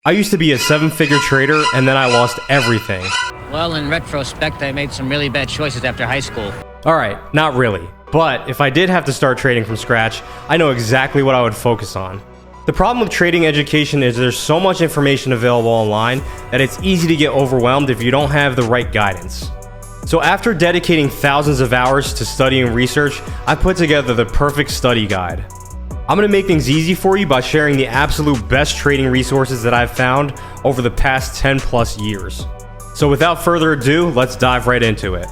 I used to be a seven-figure trader, and then I lost everything. Well, in retrospect, I made some really bad choices after high school. Alright, not really. But if I did have to start trading from scratch, I know exactly what I would focus on. The problem with trading education is there's so much information available online that it's easy to get overwhelmed if you don't have the right guidance. So after dedicating thousands of hours to study and research, I put together the perfect study guide. I'm going to make things easy for you by sharing the absolute best trading resources that I've found over the past 10 plus years. So without further ado, let's dive right into it.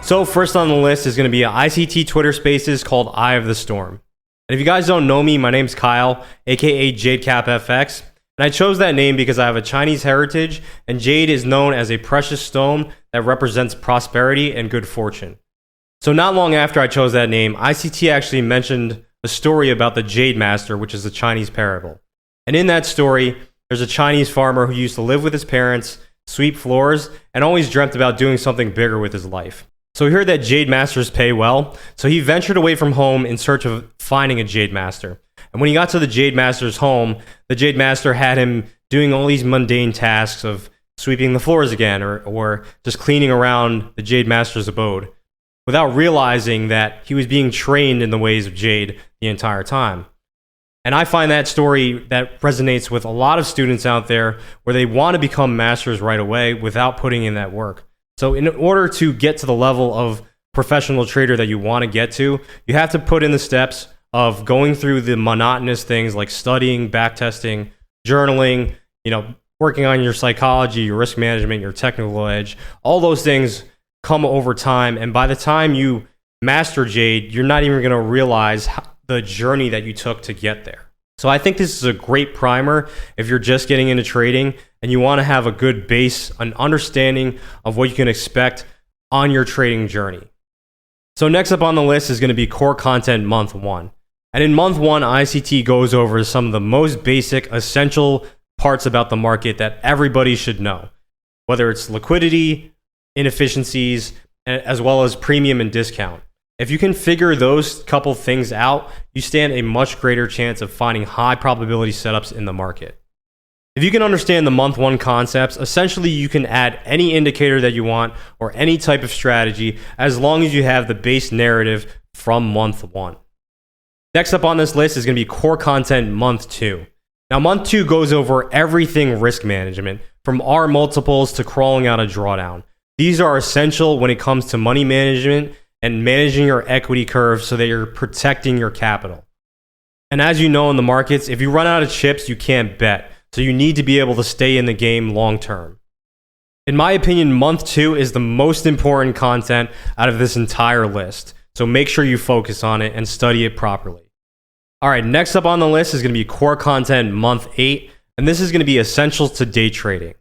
So first on the list is going to be an ICT Twitter Spaces called Eye of the Storm. And if you guys don't know me, my name's Kyle, aka JadeCapFX. And I chose that name because I have a Chinese heritage, and jade is known as a precious stone that represents prosperity and good fortune. So not long after I chose that name, ICT actually mentioned a story about the Jade Master, which is a Chinese parable. And in that story, there's a Chinese farmer who used to live with his parents, sweep floors, and always dreamt about doing something bigger with his life. So he heard that Jade Masters pay well, so he ventured away from home in search of finding a Jade Master. And when he got to the Jade Master's home, the Jade Master had him doing all these mundane tasks of sweeping the floors again or just cleaning around the Jade Master's abode, without realizing that he was being trained in the ways of Jade the entire time. And I find that story that resonates with a lot of students out there where they want to become masters right away without putting in that work. So in order to get to the level of professional trader that you want to get to, you have to put in the steps of going through the monotonous things like studying, backtesting, journaling, working on your psychology, your risk management, your technical edge. All those things come over time, and by the time you master Jade, you're not even going to realize the journey that you took to get there. So I think this is a great primer if you're just getting into trading and you want to have a good base, an understanding of what you can expect on your trading journey. So next up on the list is going to be core content month 1. And in month 1, ICT goes over some of the most basic, essential parts about the market that everybody should know, whether it's liquidity, inefficiencies, as well as premium and discount. If you can figure those couple things out, you stand a much greater chance of finding high probability setups in the market. If you can understand the month 1 concepts, essentially you can add any indicator that you want or any type of strategy as long as you have the base narrative from month 1. Next up on this list is going to be core content month 2. Now month 2 goes over everything risk management, from R multiples to crawling out a drawdown. These are essential when it comes to money management and managing your equity curve so that you're protecting your capital. And as you know in the markets, if you run out of chips, you can't bet. So you need to be able to stay in the game long term. In my opinion, month 2 is the most important content out of this entire list. So make sure you focus on it and study it properly. All right, next up on the list is going to be core content month 8, and this is going to be essential to day trading.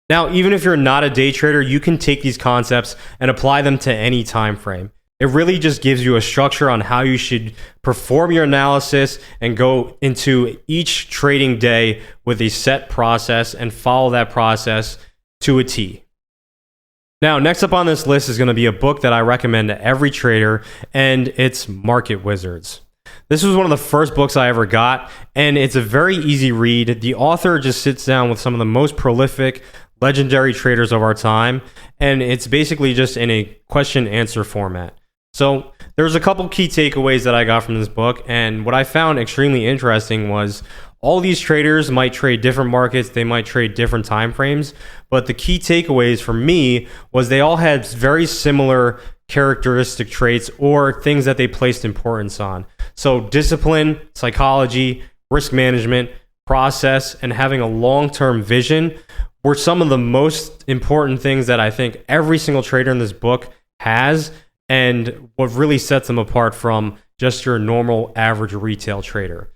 Now, even if you're not a day trader, you can take these concepts and apply them to any time frame. It really just gives you a structure on how you should perform your analysis and go into each trading day with a set process and follow that process to a T. Now, next up on this list is going to be a book that I recommend to every trader, and it's Market Wizards. This was one of the first books I ever got, and it's a very easy read. The author just sits down with some of the most prolific, legendary traders of our time, and it's basically just in a question-answer format. So there's a couple key takeaways that I got from this book, and what I found extremely interesting was all these traders might trade different markets, they might trade different time frames, but the key takeaways for me was they all had very similar characteristic traits or things that they placed importance on. So discipline, psychology, risk management, process, and having a long-term vision were some of the most important things that I think every single trader in this book has, and what really sets them apart from just your normal average retail trader.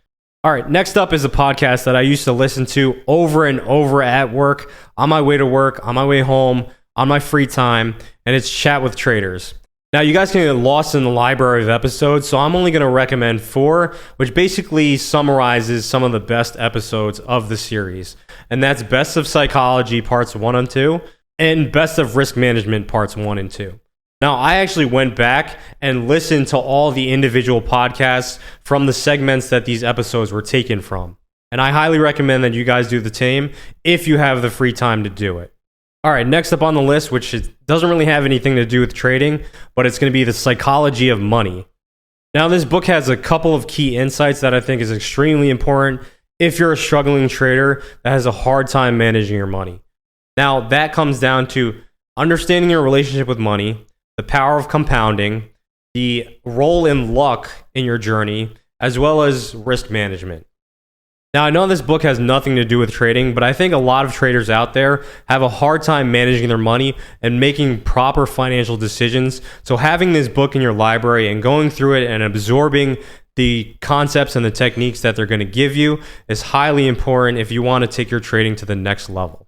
All right, next up is a podcast that I used to listen to over and over at work, on my way to work, on my way home, on my free time, and it's Chat with Traders. Now, you guys can get lost in the library of episodes, so I'm only going to recommend 4, which basically summarizes some of the best episodes of the series. And that's Best of Psychology Parts 1 and 2, and Best of Risk Management Parts 1 and 2. Now, I actually went back and listened to all the individual podcasts from the segments that these episodes were taken from. And I highly recommend that you guys do the same if you have the free time to do it. All right, next up on the list, which doesn't really have anything to do with trading, but it's going to be the psychology of money. Now, this book has a couple of key insights that I think is extremely important if you're a struggling trader that has a hard time managing your money. Now, that comes down to understanding your relationship with money, the power of compounding, the role in luck in your journey, as well as risk management. Now, I know this book has nothing to do with trading, but I think a lot of traders out there have a hard time managing their money and making proper financial decisions. So having this book in your library and going through it and absorbing the concepts and the techniques that they're going to give you is highly important if you want to take your trading to the next level.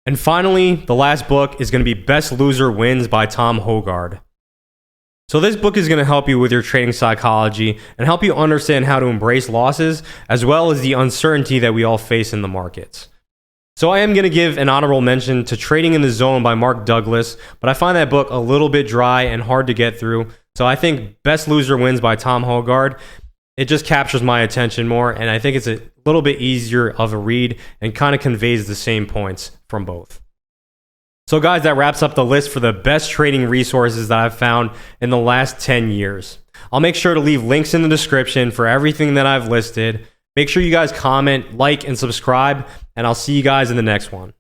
And finally, the last book is going to be Best Loser Wins by Tom Hogard. So this book is going to help you with your trading psychology and help you understand how to embrace losses as well as the uncertainty that we all face in the markets. So I am going to give an honorable mention to Trading in the Zone by Mark Douglas, but I find that book a little bit dry and hard to get through. So I think Best Loser Wins by Tom Hogard, it just captures my attention more, and I think it's a little bit easier of a read and kind of conveys the same points from both. So guys, that wraps up the list for the best trading resources that I've found in the last 10 years. I'll make sure to leave links in the description for everything that I've listed. Make sure you guys comment, like, and subscribe, and I'll see you guys in the next one.